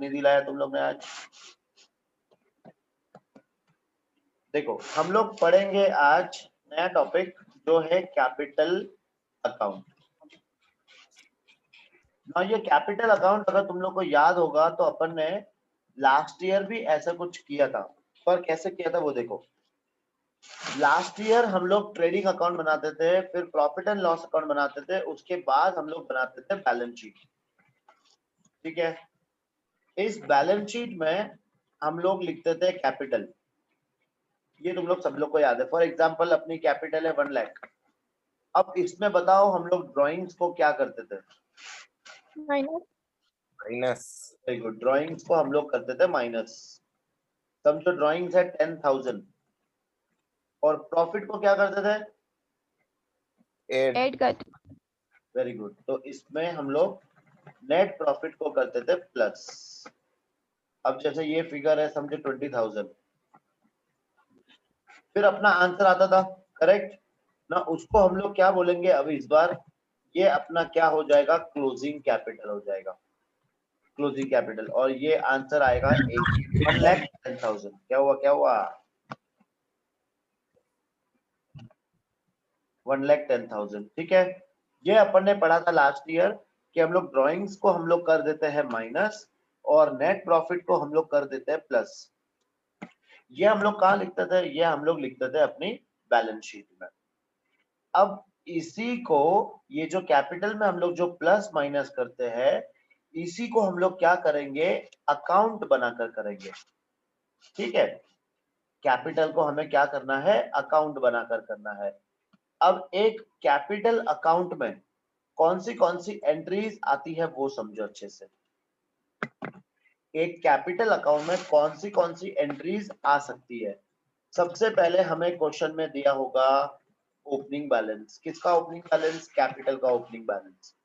नहीं दिलाया तुम लोग ने आज। देखो हम लोग पढ़ेंगे आज नया टॉपिक जो है कैपिटल अकाउंट। ना ये कैपिटल अकाउंट अगर तुम लोग को याद होगा तो अपन ने लास्ट ईयर भी ऐसा कुछ किया था, पर कैसे किया था वो देखो। लास्ट ईयर हम लोग ट्रेडिंग अकाउंट बनाते थे, फिर प्रॉफिट एंड लॉस अकाउंट बनाते थे, उसके बाद हम लोग बनाते थे बैलेंस शीट। ठीक है, इस बैलेंस शीट में हम लोग लिखते थे कैपिटल। ये तुम लोग सब लोग को याद है। फॉर एग्जांपल अपनी कैपिटल है 1 लाख। अब इसमें बताओ हम लोग ड्राइंग्स को क्या करते थे? माइनस। वेरी गुड, ड्राइंग्स को हम लोग करते थे माइनस। समझो ड्राइंग्स है 10,000 और प्रॉफिट को क्या करते थे? ऐड करते। वेरी गुड, तो इसमें हम लोग नेट प्रॉफिट को करते थे प्लस। अब जैसे ये फिगर है समझो 20,000, फिर अपना आंसर आता था करेक्ट ना, उसको हम लोग क्या बोलेंगे अब इस बार? ये अपना क्या हो जाएगा? क्लोजिंग कैपिटल हो जाएगा, क्लोजिंग कैपिटल। और ये आंसर आएगा 1,10,000। क्या हुआ क्या हुआ? 1,10,000। ठीक है, ये अपन ने पढ़ा था लास्ट ईयर कि हम लोग ड्राइंग्स को हम लोग कर देते हैं माइनस और नेट प्रॉफिट को हम लोग कर देते हैं प्लस। ये हम लोग कहाँ लिखते थे? ये हम लोग लिखते थे अपनी बैलेंस शीट में। अब इसी को, ये जो कैपिटल में हम लोग जो प्लस माइनस करते हैं, इसी को हम लोग क्या करेंगे? अकाउंट बनाकर करेंगे। ठीक है, कैपिटल को हमें क्या करना है? अकाउंट बनाकर करना है। अब एक कैपिटल अकाउंट में कौन सी एंट्रीज आती है वो समझो अच्छे से। एक कैपिटल अकाउंट में कौन सी एंट्रीज आ सकती है? सबसे पहले हमें क्वेश्चन में दिया होगा ओपनिंग बैलेंस। किसका ओपनिंग बैलेंस? कैपिटल का ओपनिंग बैलेंस।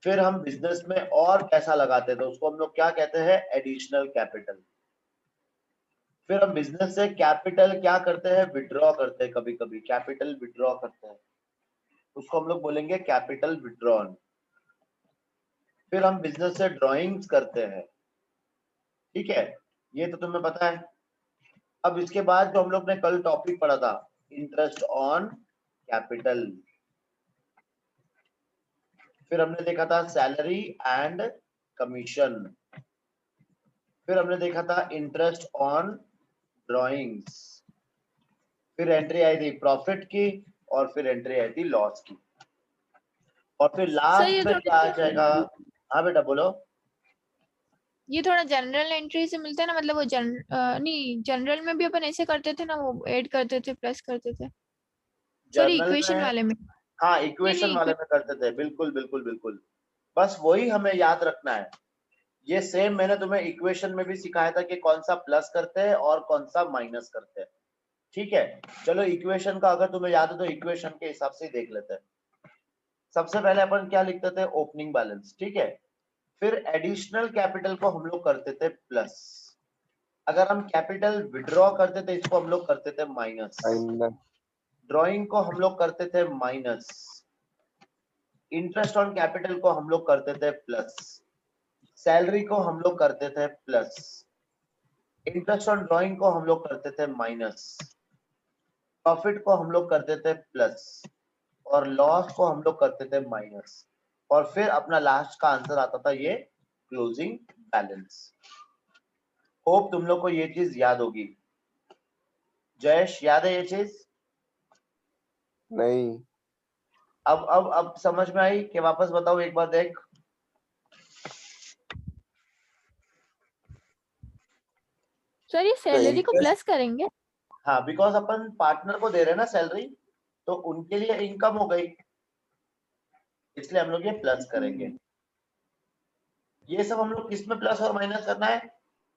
फिर हम बिजनेस में और पैसा लगाते थे, उसको हम लोग क्या कहते हैं? Additional capital. फिर हम बिजनेस से कैपिटल क्या करते हैं? विड्रॉ करते हैं, कभी कभी कैपिटल विड्रॉ करते हैं, उसको हम लोग बोलेंगे कैपिटल विड्रॉन। फिर हम बिजनेस से ड्रॉइंग्स करते हैं। ठीक है, ये तो तुम्हें पता है। अब इसके बाद जो हम लोग ने कल टॉपिक पढ़ा था, इंटरेस्ट ऑन कैपिटल। फिर हमने देखा था सैलरी एंड कमीशन। फिर हमने देखा था इंटरेस्ट ऑन ड्रॉइंग्स। फिर एंट्री आई थी प्रॉफिट की और फिर एंट्री आई थी लॉस की। और फिर सर ये लास्ट में क्या आ जाएगा? हाँ बेटा बोलो। ये थोड़ा जनरल एंट्री से मिलता है ना, मतलब वो नहीं, जनरल में भी अपन ऐसे करते थे ना, वो ऐड करते थे, प्लस करते थे। सॉरी, जर्नल इक्वेशन में, वाले में। हाँ नहीं इक्वेशन नहीं, वाले में करते थे, बिल्कुल बिल्कुल बिल्कुल। बस वही हमें याद रखना है। ये सेम मैंने तुम्हें इक्वेशन में भी सिखाया था कि कौन सा प्लस करते हैं और कौन सा माइनस करते हैं। ठीक है, चलो इक्वेशन का अगर तुम्हें याद है तो इक्वेशन के हिसाब से देख लेते हैं। सबसे पहले अपन क्या लिखते थे? Opening balance. ठीक है, फिर एडिशनल कैपिटल को हम लोग करते थे प्लस। अगर हम कैपिटल विड्रॉ करते थे इसको हम लोग करते थे माइनस। ड्राइंग को हम लोग करते थे माइनस। इंटरेस्ट ऑन कैपिटल को हम लोग करते थे प्लस। सैलरी को हम लोग करते थे प्लस। इंटरेस्ट ऑन ड्राइंग को हम लोग करते थे माइनस। प्रॉफिट को हम लोग करते थे प्लस और लॉस को हम लोग करते थे माइनस। और फिर अपना लास्ट का आंसर आता था ये क्लोजिंग बैलेंस। होप तुम लोग को ये चीज याद होगी। जयेश याद है ये चीज? नहीं। अब समझ में आई कि वापस बताओ एक बार देख। सर ये सैलरी को प्लस करेंगे? हाँ, बिकॉज अपन पार्टनर को दे रहे हैं ना सैलरी, तो उनके लिए इनकम हो गई, इसलिए हम लोग ये प्लस करेंगे। ये सब हम लोग किस में प्लस और माइनस करना है?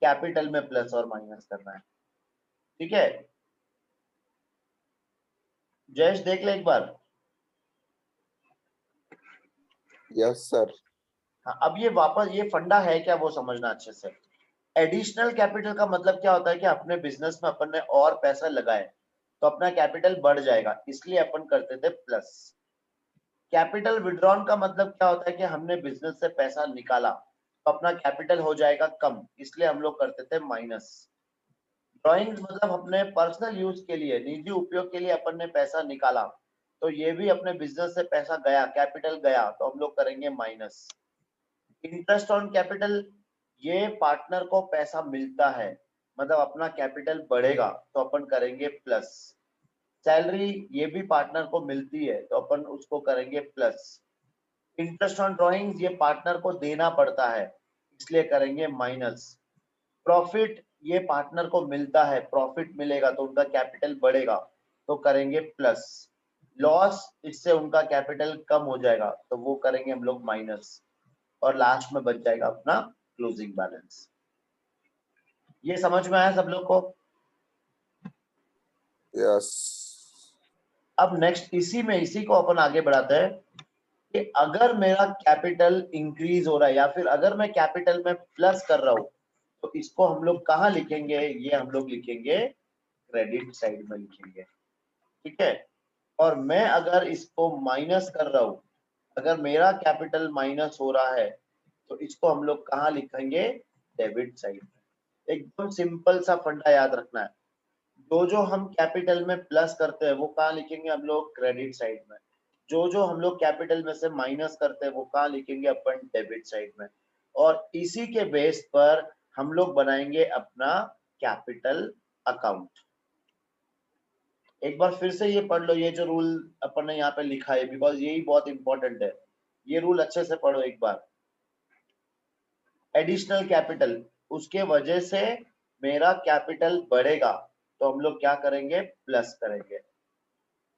कैपिटल में प्लस और माइनस करना है। ठीक है, जयेश देख ले एक बार। Yes sir. हाँ, अब ये वापस ये फंडा है क्या वो समझना अच्छे से। एडिशनल कैपिटल का मतलब क्या होता है कि अपने बिजनेस में अपन ने और पैसा लगाए तो अपना कैपिटल बढ़ जाएगा, इसलिए अपन करते थे प्लस। कैपिटल विड्रॉन का मतलब क्या होता है कि हमने बिजनेस से पैसा निकाला तो अपना कैपिटल हो जाएगा कम, इसलिए हम लोग करते थे माइनस। ड्राइंग्स मतलब अपने पर्सनल यूज के लिए, निजी उपयोग के लिए अपन ने पैसा निकाला, तो ये भी अपने बिजनेस से पैसा गया, कैपिटल गया, तो हम लोग करेंगे माइनस। इंटरेस्ट ऑन कैपिटल, ये पार्टनर को पैसा मिलता है, मतलब अपना कैपिटल बढ़ेगा, तो अपन करेंगे प्लस। सैलरी ये भी पार्टनर को मिलती है, तो अपन उसको करेंगे प्लस। इंटरेस्ट ऑन ड्राइंग्स ये पार्टनर को देना पड़ता है, इसलिए करेंगे माइनस। प्रॉफिट ये पार्टनर को मिलता है, प्रॉफिट मिलेगा तो उनका कैपिटल बढ़ेगा, तो करेंगे प्लस। लॉस, इससे उनका कैपिटल कम हो जाएगा, तो वो करेंगे हम लोग माइनस। और लास्ट में बच जाएगा अपना क्लोजिंग बैलेंस। ये समझ में आया सब लोग को? Yes. अब नेक्स्ट इसी को अपन आगे बढ़ाते हैं कि अगर मेरा कैपिटल इंक्रीज हो रहा है या फिर अगर मैं कैपिटल में प्लस कर रहा हूं, तो इसको हम लोग कहाँ लिखेंगे? ये हम लोग लिखेंगे क्रेडिट साइड में लिखेंगे, ठीक है। और मैं अगर इसको माइनस कर रहा हूं, अगर मेरा कैपिटल माइनस हो रहा है, तो इसको हम लोग कहाँ लिखेंगे? डेबिट साइड में। एकदम सिंपल सा फंडा याद रखना है, जो हम कैपिटल में प्लस करते हैं वो कहाँ लिखेंगे हम लोग? क्रेडिट साइड में। जो हम लोग कैपिटल में से माइनस करते हैं वो कहाँ लिखेंगे अपन? डेबिट साइड में। और इसी के बेस पर हम लोग बनाएंगे अपना कैपिटल अकाउंट। एक बार फिर से ये पढ़ लो, ये जो रूल अपन ने यहाँ पे लिखा है, बिकॉज यही बहुत इंपॉर्टेंट है। ये रूल अच्छे से पढ़ो एक बार। एडिशनल कैपिटल, उसके वजह से मेरा कैपिटल बढ़ेगा, तो हम लोग क्या करेंगे? प्लस करेंगे।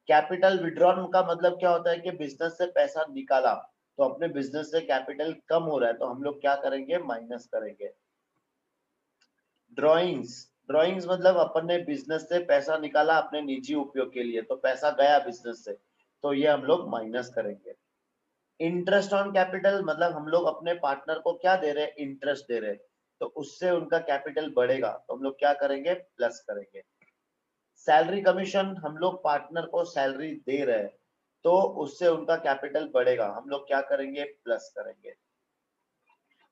कैपिटल विड्रॉन का मतलब क्या होता है कि बिजनेस से पैसा निकाला, तो अपने बिजनेस से कैपिटल कम हो रहा है, तो हम लोग क्या करेंगे? माइनस करेंगे। ड्राइंग्स, ड्राइंग्स मतलब अपन ने बिजनेस से पैसा निकाला अपने निजी उपयोग के लिए, तो पैसा गया बिजनेस से, तो ये हम लोग माइनस करेंगे। इंटरेस्ट ऑन कैपिटल मतलब हम लोग अपने पार्टनर को क्या दे रहे हैं? इंटरेस्ट दे रहे हैं, तो उससे उनका कैपिटल बढ़ेगा, तो हम लोग क्या करेंगे? प्लस करेंगे। सैलरी कमीशन, हम लोग पार्टनर को सैलरी दे रहे हैं, तो उससे उनका कैपिटल बढ़ेगा, हम लोग क्या करेंगे? प्लस करेंगे।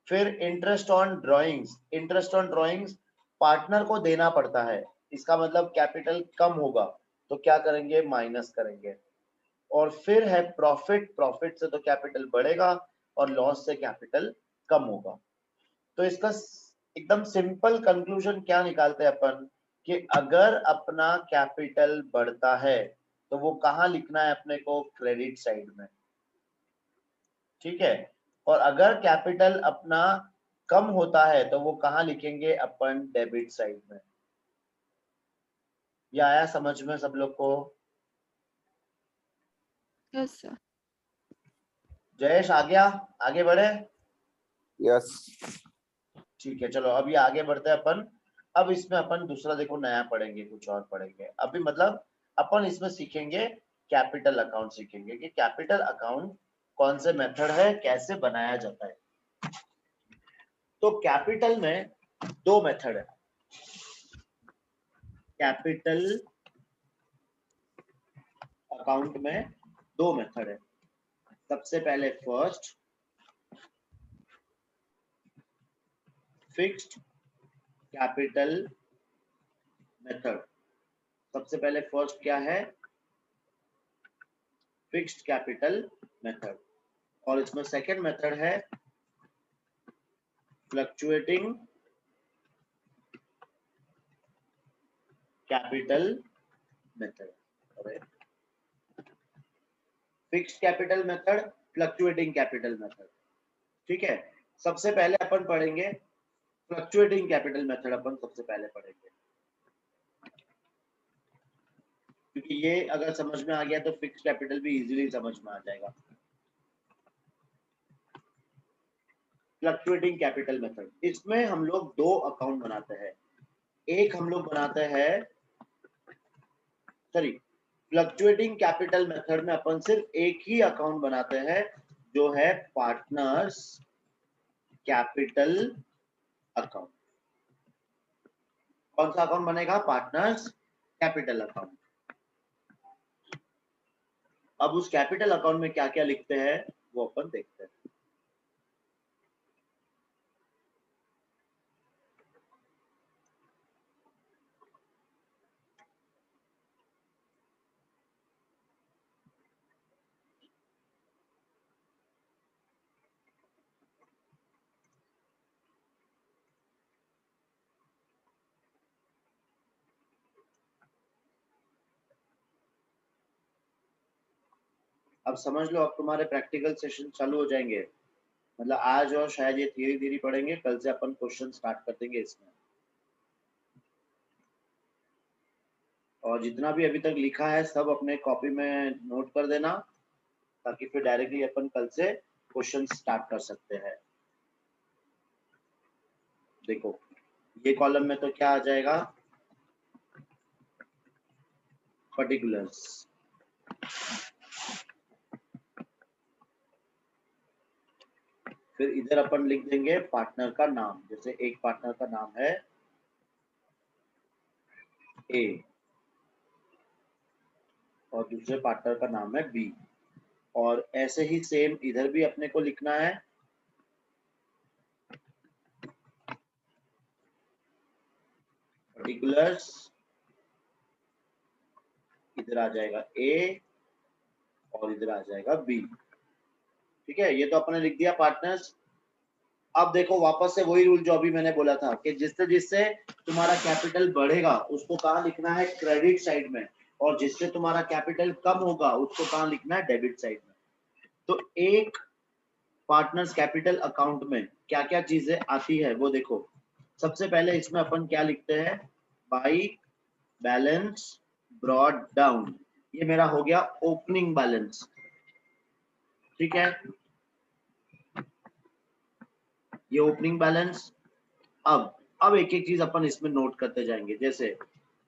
फिर interest on drawings, interest on drawings partner को देना पड़ता है, इसका मतलब कैपिटल कम होगा, तो क्या करेंगे? माइनस करेंगे। और फिर है प्रॉफिट, प्रॉफिट से तो कैपिटल बढ़ेगा और लॉस से कैपिटल कम होगा। तो इसका एकदम सिंपल कंक्लूजन क्या निकालते हैं अपन कि अगर अपना कैपिटल बढ़ता है तो वो कहाँ लिखना है अपने को? क्रेडिट साइड में, ठीक है। और अगर कैपिटल अपना कम होता है तो वो कहाँ लिखेंगे अपन? डेबिट साइड में। ये आया समझ में सब लोग को? Yes sir. जयेश आ गया? आगे बढ़े? Yes. ठीक है, चलो अभी आगे बढ़ते हैं अपन। अब इसमें अपन दूसरा देखो नया पढ़ेंगे, कुछ और पढ़ेंगे अभी, मतलब अपन इसमें सीखेंगे कैपिटल अकाउंट, सीखेंगे कि कैपिटल अकाउंट कौन से मेथड है, कैसे बनाया जाता है। तो कैपिटल में दो मेथड है। कैपिटल अकाउंट में दो मेथड है। सबसे पहले फर्स्ट फिक्स्ड कैपिटल मेथड। सबसे पहले फर्स्ट क्या है? Fixed capital method. और इसमें सेकंड मेथड है fluctuating capital method. Fixed capital method, fluctuating capital method, ठीक है। सबसे पहले अपन पढ़ेंगे फ्लक्चुएटिंग कैपिटल मेथड, अपन सबसे पहले पढ़ेंगे, क्योंकि ये अगर समझ में आ गया तो फिक्स्ड कैपिटल भी इजीली समझ में आ जाएगा। फ्लक्चुएटिंग कैपिटल मेथड, इसमें हम लोग दो अकाउंट बनाते हैं। एक हम लोग बनाते हैं, सॉरी, फ्लक्चुएटिंग कैपिटल मेथड में अपन सिर्फ एक ही अकाउंट बनाते हैं, जो है पार्टनर्स कैपिटल अकाउंट। कौन सा अकाउंट बनेगा? Partners capital account. अब उस कैपिटल अकाउंट में क्या क्या लिखते हैं वो अपन देखते हैं। अब समझ लो, अब तुम्हारे प्रैक्टिकल सेशन चालू हो जाएंगे। मतलब आज और शायद ये धीरे धीरे पढ़ेंगे, कल से अपन क्वेश्चन स्टार्ट कर देंगे इसमें। और जितना भी अभी तक लिखा है सब अपने कॉपी में नोट कर देना, ताकि फिर डायरेक्टली अपन कल से क्वेश्चन स्टार्ट कर सकते हैं। देखो ये कॉलम में तो क्या आ जाएगा, पर्टिकुलर्स। फिर इधर अपन लिख देंगे पार्टनर का नाम, जैसे एक पार्टनर का नाम है ए और दूसरे पार्टनर का नाम है बी। और ऐसे ही सेम इधर भी अपने को लिखना है, पर्टिकुलर्स, इधर आ जाएगा ए और इधर आ जाएगा बी। ठीक है, ये तो अपने लिख दिया पार्टनर्स। अब देखो वापस से वही रूल जो अभी मैंने बोला था कि जिससे जिससे तुम्हारा कैपिटल बढ़ेगा उसको कहाँ लिखना है, क्रेडिट साइड में, और जिससे तुम्हारा कैपिटल कम होगा उसको कहाँ लिखना है, डेबिट साइड में। तो एक पार्टनर्स कैपिटल अकाउंट में क्या क्या चीजें आती है वो देखो। सबसे पहले इसमें अपन क्या लिखते हैं, बाई बैलेंस ब्रॉड डाउन, ये मेरा हो गया ओपनिंग बैलेंस। ठीक है, ये ओपनिंग बैलेंस। अब एक एक चीज अपन इसमें नोट करते जाएंगे। जैसे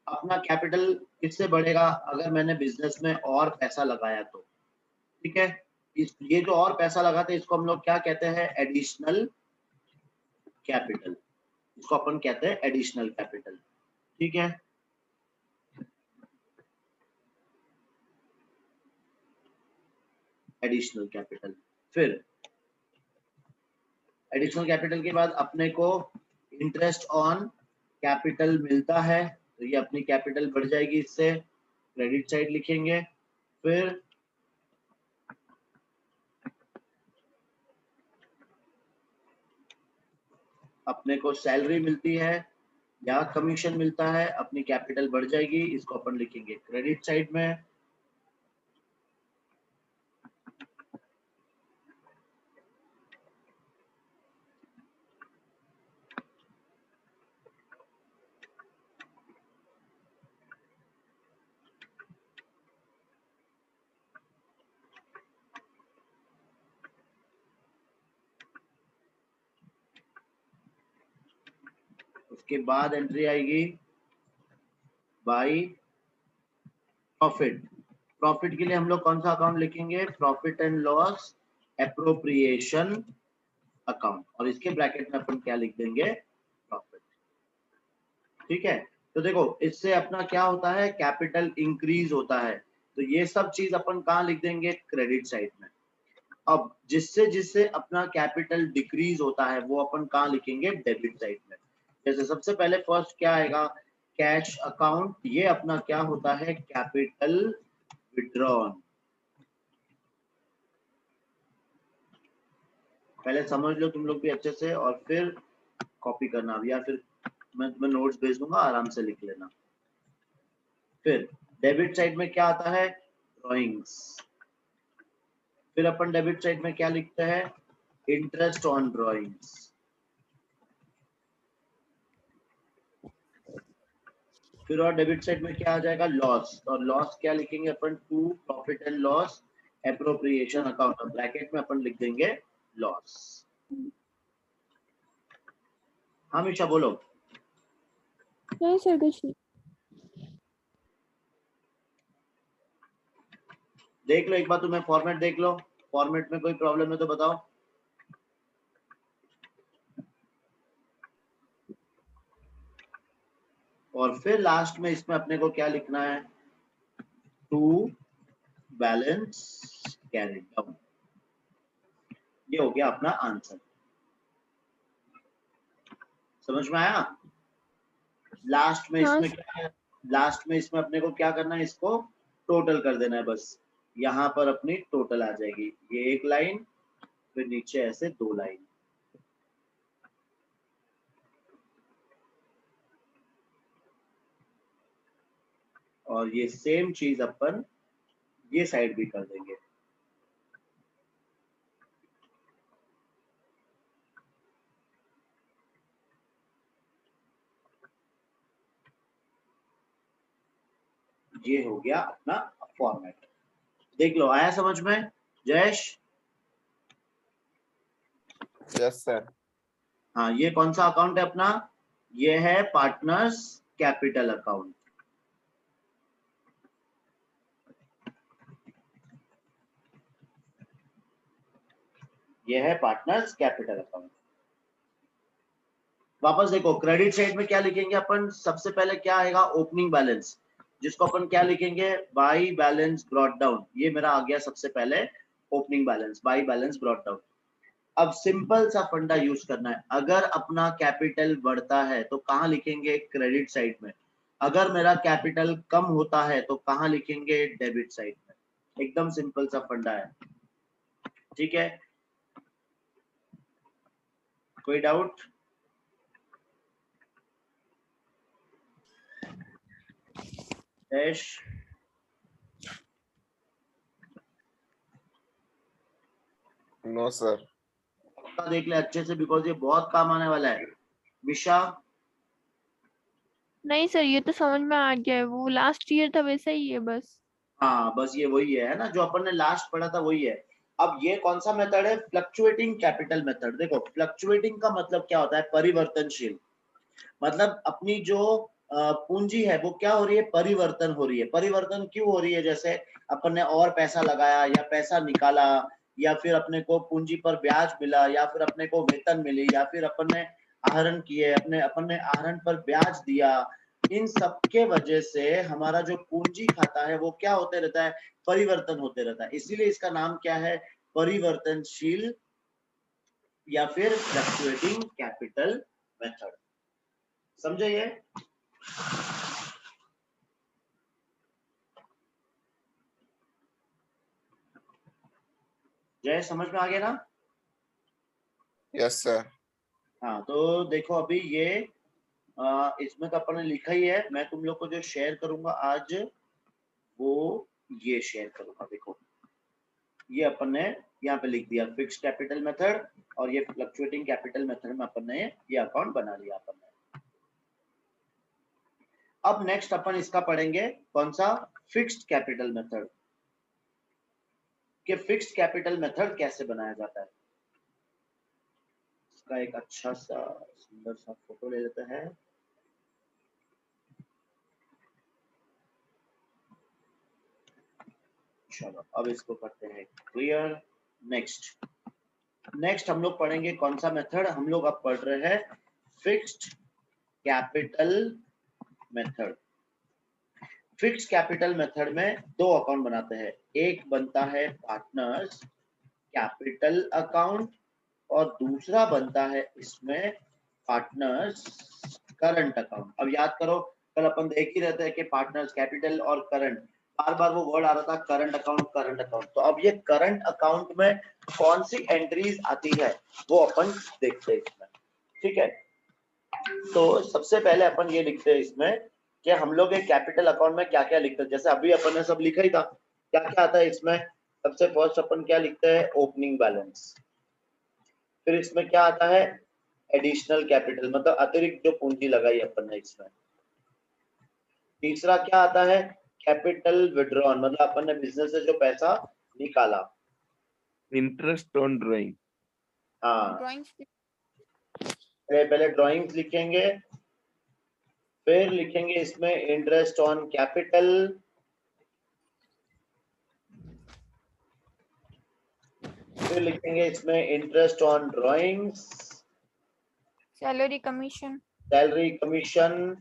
अपना कैपिटल किससे बढ़ेगा, अगर मैंने बिजनेस में और पैसा लगाया तो। ठीक है, ये जो और पैसा लगाते हैं इसको हम लोग क्या कहते हैं, एडिशनल कैपिटल। इसको अपन कहते हैं एडिशनल कैपिटल। ठीक है, एडिशनल कैपिटल। फिर एडिशनल कैपिटल के बाद अपने को इंटरेस्ट ऑन कैपिटल मिलता है, तो ये अपनी कैपिटल बढ़ जाएगी, इससे क्रेडिट साइड लिखेंगे। फिर अपने को सैलरी मिलती है या कमीशन मिलता है, अपनी कैपिटल बढ़ जाएगी, इसको अपन लिखेंगे क्रेडिट साइड में। उसके बाद एंट्री आएगी बाई प्रॉफिट। प्रॉफिट के लिए हम लोग कौन सा अकाउंट लिखेंगे, profit and loss appropriation account, और इसके ब्रैकेट में अपन क्या लिख देंगे, प्रॉफिट। ठीक है, तो देखो इससे अपना क्या होता है, कैपिटल इंक्रीज होता है, तो ये सब चीज अपन कहाँ लिख देंगे, क्रेडिट साइड में। अब जिससे जिससे अपना कैपिटल डिक्रीज होता है वो अपन कहाँ लिखेंगे, डेबिट साइड में। जैसे सबसे पहले फर्स्ट क्या आएगा, कैश अकाउंट, ये अपना क्या होता है, कैपिटल विड्रॉन। पहले समझ लो तुम लोग भी अच्छे से, और फिर कॉपी करना भी, या फिर मैं तुम्हें नोट्स भेज दूंगा, आराम से लिख लेना। फिर डेबिट साइड में क्या आता है, ड्रॉइंग्स। फिर अपन डेबिट साइड में क्या लिखते हैं, इंटरेस्ट ऑन ड्रॉइंग्स। फिर और डेबिट साइड में क्या आ जाएगा, लॉस, और लॉस क्या लिखेंगे अपन, to profit and loss appropriation account, और ब्रैकेट में अपन लिख देंगे लॉस। हमेशा बोलो। नहीं सर कुछ नहीं। देख लो एक बार, तुम्हें फॉर्मेट देख लो, फॉर्मेट में कोई प्रॉब्लम है तो बताओ। और फिर लास्ट में इसमें अपने को क्या लिखना है, टू बैलेंस कैरिड डाउन। ये हो गया अपना आंसर। समझ में आया। लास्ट में हाँ इसमें क्या है, लास्ट में इसमें अपने को क्या करना है, इसको टोटल कर देना है बस। यहाँ पर अपनी टोटल आ जाएगी, ये एक लाइन, फिर नीचे ऐसे दो लाइन। और ये सेम चीज अपन ये साइड भी कर देंगे। ये हो गया अपना फॉर्मेट। देख लो, आया समझ में जयेश? Yes sir. हाँ, ये कौन सा अकाउंट है अपना? ये है पार्टनर्स कैपिटल अकाउंट। ये है पार्टनर्स कैपिटल अकाउंट। वापस देखो, क्रेडिट साइड में क्या लिखेंगे अपन? सबसे पहले क्या आएगा? ओपनिंग बैलेंस, जिसको अपन क्या लिखेंगे? By balance brought down. ये मेरा आ गया सबसे पहले opening balance, by balance brought down. अब सिंपल सा फंडा यूज करना है। अगर अपना कैपिटल बढ़ता है तो कहाँ लिखेंगे? क्रेडिट साइड में। अगर मेरा कैपिटल कम होता है तो कहाँ लिखेंगे? डेबिट साइड में। एकदम सिंपल सा फंडा है, ठीक है? कोई डाउट? No sir. देख ले अच्छे से, बिकॉज ये बहुत काम आने वाला है। विशा? नहीं सर, ये तो समझ में आ गया है, वो लास्ट ईयर था वैसा ही है बस। हाँ, बस ये वही है ना जो अपन ने लास्ट पढ़ा था, वही है। अब ये कौन सा मेथड है? Fluctuating capital method. देखो, फ्लक्चुएटिंग का मतलब क्या होता है? परिवर्तनशील। मतलब अपनी जो पूंजी है वो क्या हो रही है? परिवर्तन हो रही है। परिवर्तन क्यों हो रही है? जैसे अपन ने और पैसा लगाया या पैसा निकाला, या फिर अपने को पूंजी पर ब्याज मिला, या फिर अपने को वेतन मिली, या फिर अपन ने आहरण किए, अपन ने आहरण पर ब्याज दिया। इन सब के वजह से हमारा जो पूंजी खाता है वो क्या होते रहता है? परिवर्तन होते रहता है। इसीलिए इसका नाम क्या है? परिवर्तनशील या फिर फ्लक्चुएटिंग कैपिटल मेथड। समझे ये? जय, समझ में आ गया ना? Yes sir. हाँ, तो देखो अभी ये इसमें तो अपन ने लिखा ही है। मैं तुम लोग को जो शेयर करूंगा आज, वो ये शेयर करूंगा। देखो, ये अपन ने यहाँ पे लिख दिया फिक्स कैपिटल मेथड, और ये फ्लक्चुएटिंग कैपिटल मेथड में अपन ने ये अकाउंट बना लिया अपन ने। अब नेक्स्ट अपन इसका पढ़ेंगे, कौन सा? Fixed capital method. कि फिक्स्ड कैपिटल मेथड कैसे बनाया जाता है। इसका एक अच्छा सा सुंदर सा फोटो ले लेते हैं। चलो, अब इसको करते हैं क्लियर। नेक्स्ट हम लोग पढ़ेंगे कौन सा मेथड? हम लोग अब पढ़ रहे हैं fixed capital method. Fixed capital method में दो अकाउंट बनाते हैं। एक बनता है पार्टनर्स कैपिटल अकाउंट, और दूसरा बनता है इसमें पार्टनर्स करंट अकाउंट। अब याद करो, कल अपन देख ही रहते हैं कि पार्टनर्स कैपिटल और करंट, बार बार वो वर्ड आ रहा था, करंट अकाउंट करंट अकाउंट। तो अब ये करंट अकाउंट में कौन सी एंट्रीज आती है वो अपन देखते हैं इसमें, ठीक है? तो सबसे पहले अपन ये लिखते हैं इसमें कि हम लोग एक कैपिटल अकाउंट में क्या क्या लिखते हैं। जैसे अभी अपन ने सब लिखा ही था, क्या क्या आता है इसमें? सबसे फर्स्ट अपन क्या लिखते हैं? Opening balance. फिर इसमें क्या आता है? एडिशनल कैपिटल, मतलब अतिरिक्त जो पूंजी लगाई अपन ने इसमें। तीसरा क्या आता है? कैपिटल विड्रॉन, मतलब अपन ने बिजनेस से जो पैसा निकाला। Interest on drawing. हाँ, ड्राइंग्स। पहले ड्राइंग्स लिखेंगे, फिर लिखेंगे इसमें इंटरेस्ट ऑन कैपिटल, फिर लिखेंगे इसमें interest on drawings, salary commission. Salary commission,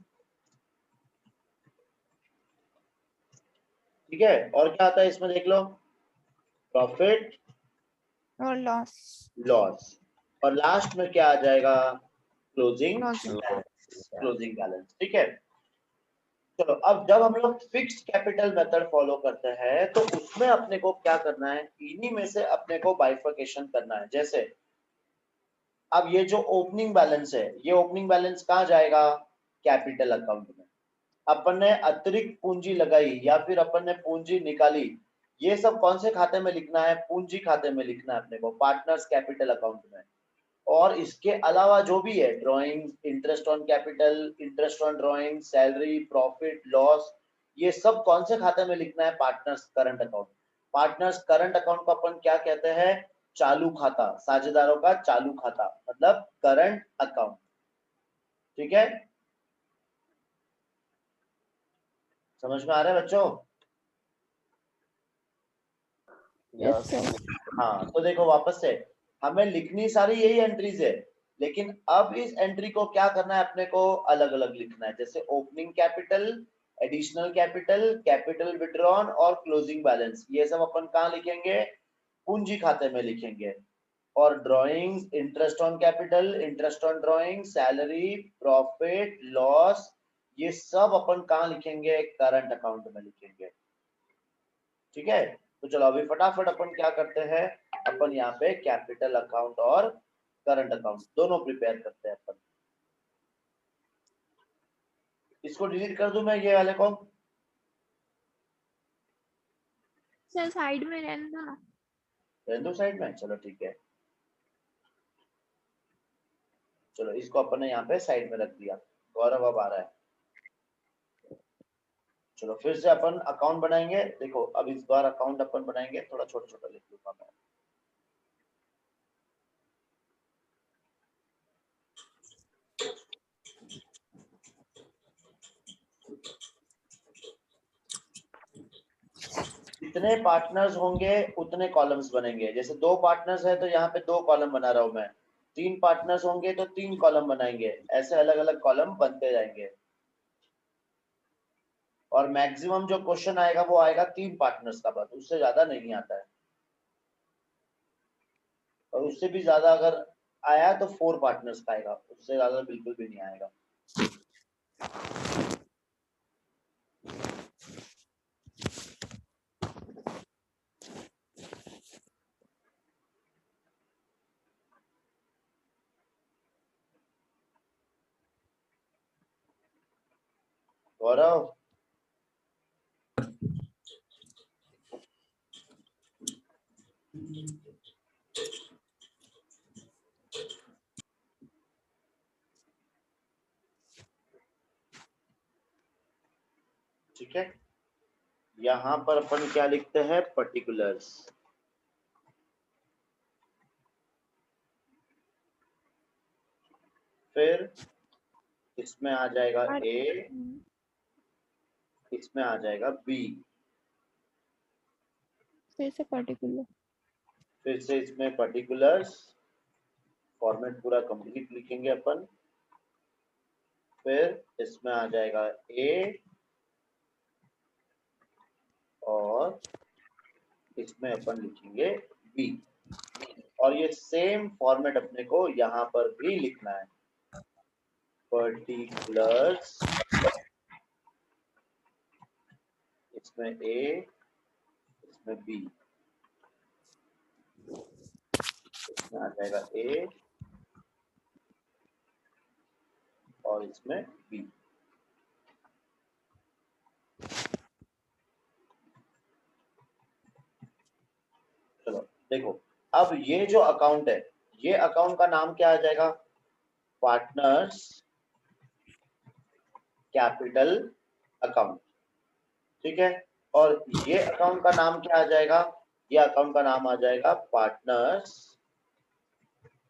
ठीक है? और क्या आता है इसमें देख लो? प्रॉफिट और लॉस। लॉस, और लास्ट में क्या आ जाएगा? Closing closing. क्लोजिंग बैलेंस, ठीक है? चलो, अब जब हम लोग फिक्स्ड कैपिटल मेथड फॉलो करते हैं तो उसमें अपने को क्या करना है? इन्हीं में से अपने को बाइफर्केशन करना है। जैसे अब ये जो ओपनिंग बैलेंस है, ये ओपनिंग बैलेंस कहाँ जाएगा? कैपिटल अकाउंट में। अपन ने अतिरिक्त पूंजी लगाई या फिर अपन ने पूंजी निकाली, ये सब कौन से खाते में लिखना है? पूंजी खाते में लिखना है अपने को, पार्टनर्स कैपिटल अकाउंट में। और इसके अलावा जो भी है, drawing, interest on capital, interest on drawing, salary, profit, loss, ये सब कौन से खाते में लिखना है? Partners current account. Partners current account को अपन क्या कहते हैं? चालू खाता, साझेदारों का चालू खाता, मतलब करंट अकाउंट। ठीक है, समझ में आ रहा है बच्चों? Yes sir. हाँ, तो देखो वापस से हमें लिखनी सारी यही एंट्रीज है, लेकिन अब इस एंट्री को क्या करना है? अपने को अलग अलग लिखना है। जैसे opening capital, additional capital, capital withdrawn और क्लोजिंग बैलेंस, ये सब अपन कहाँ लिखेंगे? पूंजी खाते में लिखेंगे। और drawings, interest on capital, interest on drawing, salary, profit, loss, ये सब अपन कहाँ लिखेंगे? करंट अकाउंट में लिखेंगे। ठीक है, तो चलो अभी फटाफट अपन क्या करते हैं? अपन यहाँ पे कैपिटल अकाउंट और करंट अकाउंट दोनों प्रिपेयर करते हैं अपन। इसको डिलीट कर दूं मैं, ये वाले को? सर साइड में रहने दो ना। रहने दो साइड में, चलो ठीक है। चलो इसको अपन ने यहाँ पे साइड में रख दिया। गौरव अब आ रहा है। चलो फिर से अपन अकाउंट बनाएंगे। देखो अब इस बार अकाउंट अपन बनाएंगे, थोड़ा छोटा छोटा लिख लूंगा मैं। जितने पार्टनर्स होंगे उतने कॉलम्स बनेंगे। जैसे 2 पार्टनर्स है तो यहाँ पे 2 कॉलम बना रहा हूं मैं। 3 पार्टनर्स होंगे तो 3 कॉलम बनाएंगे। ऐसे अलग अलग कॉलम बनते जाएंगे। और मैक्सिमम जो क्वेश्चन आएगा वो आएगा 3 पार्टनर्स का, बस उससे ज्यादा नहीं आता है। और उससे भी ज्यादा अगर आया तो 4 पार्टनर्स का आएगा, उससे ज्यादा बिल्कुल भी नहीं आएगा। गौरव, ठीक है, यहाँ पर अपन क्या लिखते हैं? पर्टिकुलर्स। फिर इसमें आ जाएगा ए, इसमें आ जाएगा बी, फिर से पर्टिकुलर, फिर से इसमें पर्टिकुलर्स। फॉर्मेट पूरा कंप्लीट लिखेंगे अपन। फिर इसमें आ जाएगा ए और इसमें अपन लिखेंगे बी। और ये सेम फॉर्मेट अपने को यहाँ पर भी लिखना है। पर्टिकुलर्स, इसमें ए, इसमें बी, इसमें आ जाएगा ए और इसमें बी। चलो देखो, अब ये जो अकाउंट है, ये अकाउंट का नाम क्या आ जाएगा? Partners capital account. ठीक है, और ये अकाउंट का नाम क्या आ जाएगा? ये अकाउंट का नाम आ जाएगा पार्टनर्स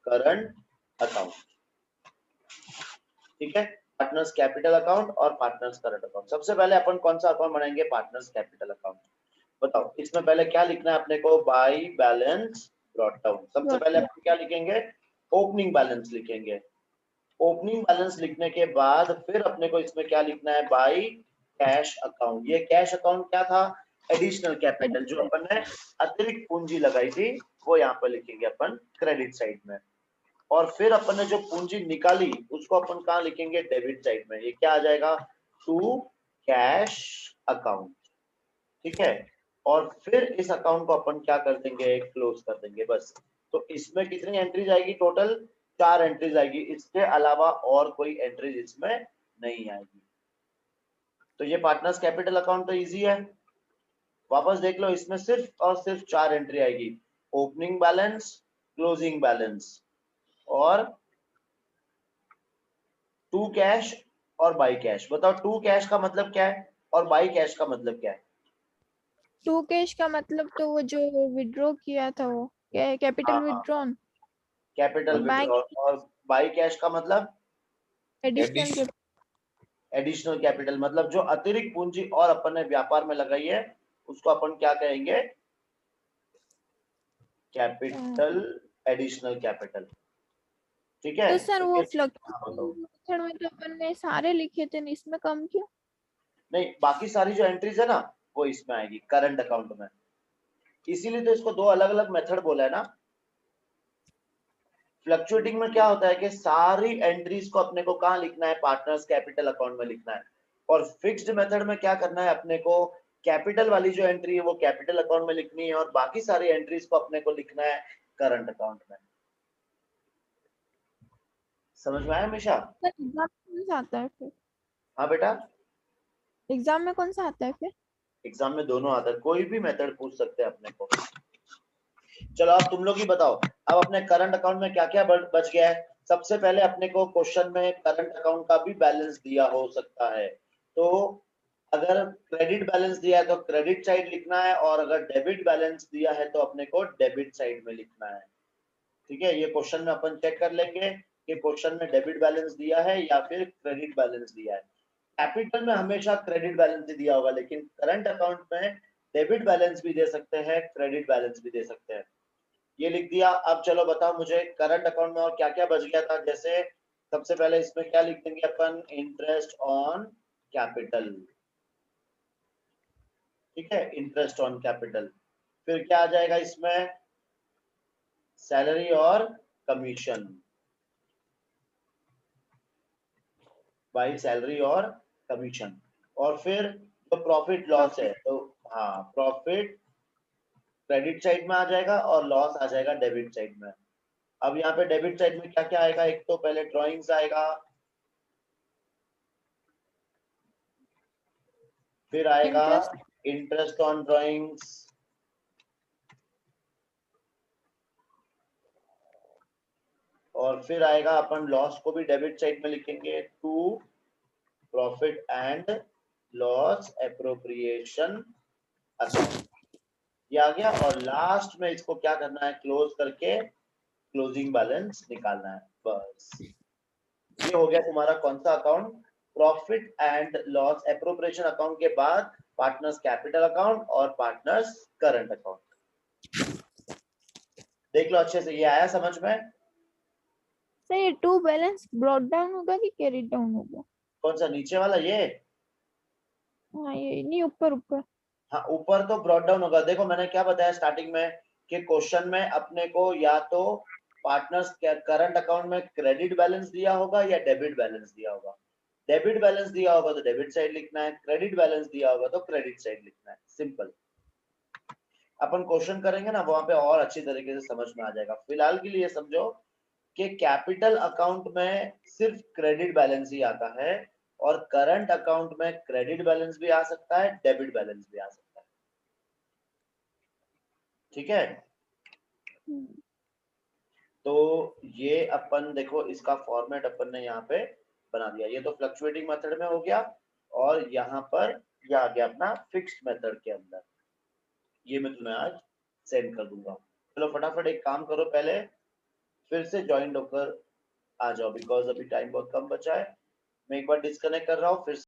करंट अकाउंट। ठीक है, पार्टनर्स कैपिटल अकाउंट और पार्टनर्स करंट अकाउंट। सबसे पहले अपन कौन सा अकाउंट बनाएंगे? Partners capital account. बताओ इसमें पहले क्या लिखना है अपने को? By balance brought down. सबसे पहले अपन क्या लिखेंगे? ओपनिंग बैलेंस लिखेंगे। ओपनिंग बैलेंस लिखने के बाद फिर अपने को इसमें क्या लिखना है? By cash account. ये कैश अकाउंट क्या था? एडिशनल कैपिटल, जो अपन ने अतिरिक्त पूंजी लगाई थी वो यहाँ पर लिखेंगे अपन क्रेडिट साइड में। और फिर अपन ने जो पूंजी निकाली उसको अपन कहाँ लिखेंगे? डेबिट साइड में। ये क्या आ जाएगा? To cash account. ठीक है, और फिर इस अकाउंट को अपन क्या कर देंगे? क्लोज कर देंगे, बस। तो इसमें कितनी एंट्रीज आएगी? टोटल 4 एंट्रीज आएगी। इसके अलावा और कोई एंट्रीज इसमें नहीं आएगी। तो ये पार्टनर्स कैपिटल अकाउंट तो इजी है। वापस देख लो, इसमें सिर्फ और सिर्फ 4 एंट्री आएगी। ओपनिंग बैलेंस, क्लोजिंग बैलेंस और टू कैश और बाई कैश। बताओ टू कैश का मतलब क्या है? और बाई कैश का मतलब क्या है? टू कैश का मतलब तो वो जो विड्रॉ किया था वो कैपिटल हाँ, विड्रॉन, कैपिटल और बैंक विड्रॉ। और बाई कैश का मतलब एडिशनल एडिशनल कैपिटल, मतलब जो अतिरिक्त पूंजी और अपन ने व्यापार में लगाई है उसको अपन क्या कहेंगे? Capital, additional capital. ठीक है, तो सर वो हाँ, बताओ। फ्लक्चुएटिंग मेथड में तो अपन ने सारे लिखे थे, इसमें कम क्यों? नहीं, बाकी सारी जो एंट्रीज है ना वो इसमें आएगी करंट अकाउंट में, इसीलिए तो इसको दो अलग अलग मेथड बोला है ना। फ्लक्चुएटिंग में क्या होता है कि सारी एंट्रीज को अपने को कहाँ लिखना है? पार्टनर्स कैपिटल अकाउंट में लिखना है। और फिक्स्ड मेथड में क्या करना है अपने को? कैपिटल वाली जो एंट्री है वो कैपिटल अकाउंट में लिखनी है और बाकी सारी एंट्रीज को अपने को लिखना है करंट अकाउंट में। समझ में आया हमेशा? सर एग्जाम में कौन सा आता है फिर? हाँ बेटा, एग्जाम में कौन सा आता है फिर? एग्जाम में दोनों आता है, कोई भी मेथड पूछ सकते हैं अपने को। चलो अब तुम लोग ही बताओ, अब अपने करंट अकाउंट में क्या क्या बच गया है? सबसे पहले अपने को क्वेश्चन में करंट अकाउंट का भी बैलेंस दिया हो सकता है, तो अगर क्रेडिट बैलेंस दिया है तो क्रेडिट साइड लिखना है, और अगर डेबिट बैलेंस दिया है तो अपने को डेबिट साइड में लिखना है। ठीक है, ये क्वेश्चन में अपन चेक कर लेंगे कि क्वेश्चन में डेबिट बैलेंस दिया है या फिर क्रेडिट बैलेंस दिया है। कैपिटल में हमेशा क्रेडिट बैलेंस ही दिया होगा, लेकिन करंट अकाउंट में डेबिट बैलेंस भी दे सकते हैं, क्रेडिट बैलेंस भी दे सकते हैं। ये लिख दिया। अब चलो बताओ मुझे करंट अकाउंट में और क्या क्या बच गया था? जैसे सबसे पहले इसमें क्या लिख देंगे अपन? Interest on capital. ठीक है, इंटरेस्ट ऑन कैपिटल। फिर क्या आ जाएगा इसमें? सैलरी और कमीशन, बाई सैलरी और कमीशन। और फिर जो प्रॉफिट लॉस है, तो हाँ, प्रॉफिट क्रेडिट साइड में आ जाएगा और लॉस आ जाएगा डेबिट साइड में। अब यहाँ पे डेबिट साइड में क्या क्या आएगा? एक तो पहले ड्रॉइंग्स आएगा, फिर आएगा इंटरेस्ट इंटरेस्ट ऑन ड्रॉइंग्स, और फिर आएगा अपन लॉस को भी डेबिट साइड में लिखेंगे, to profit and loss appropriation account. ये आ गया। और लास्ट में इसको क्या करना है? क्लोज करके क्लोजिंग बैलेंस निकालना है, बस। ये हो गया तुम्हारा कौन सा account? Profit and loss appropriation account के बाद पार्टनर्स कैपिटल अकाउंट और पार्टनर्स करंट अकाउंट। देख लो अच्छे से, ये आया समझ में? सर ये टू बैलेंस ब्रॉट डाउन होगा कि कैरी डाउन होगा? कौन सा नीचे वाला? ये हाँ ये नहीं, ऊपर ऊपर। हाँ, ऊपर तो ब्रॉट डाउन होगा। देखो मैंने क्या बताया स्टार्टिंग में कि क्वेश्चन में अपने को या तो पार्टनर्स करंट अकाउंट में क्रेडिट बैलेंस दिया होगा या डेबिट बैलेंस दिया होगा। डेबिट बैलेंस दिया होगा तो डेबिट साइड लिखना है, क्रेडिट बैलेंस दिया होगा तो क्रेडिट साइड लिखना है, सिंपल। अपन क्वेश्चन करेंगे ना वहां पे और अच्छी तरीके से समझ में आ जाएगा। फिलहाल के लिए समझो कि कैपिटल अकाउंट में सिर्फ क्रेडिट बैलेंस ही आता है, और करंट अकाउंट में क्रेडिट बैलेंस भी आ सकता है, डेबिट बैलेंस भी आ सकता है। ठीक है, तो ये अपन देखो इसका फॉर्मेट अपन ने यहाँ पे बना दिया। ये तो फ्लक्चुएटिंग मेथड में हो गया, और यहाँ पर ये आ गया अपना फिक्स्ड मेथड के अंदर। ये मैं तुम्हें आज सेंड कर दूंगा। चलो फटाफट एक काम करो, पहले फिर से ज्वाइन होकर आ जाओ, बिकॉज अभी टाइम बहुत कम बचा है। मैं एक बार डिस्कनेक्ट कर रहा हूँ, फिर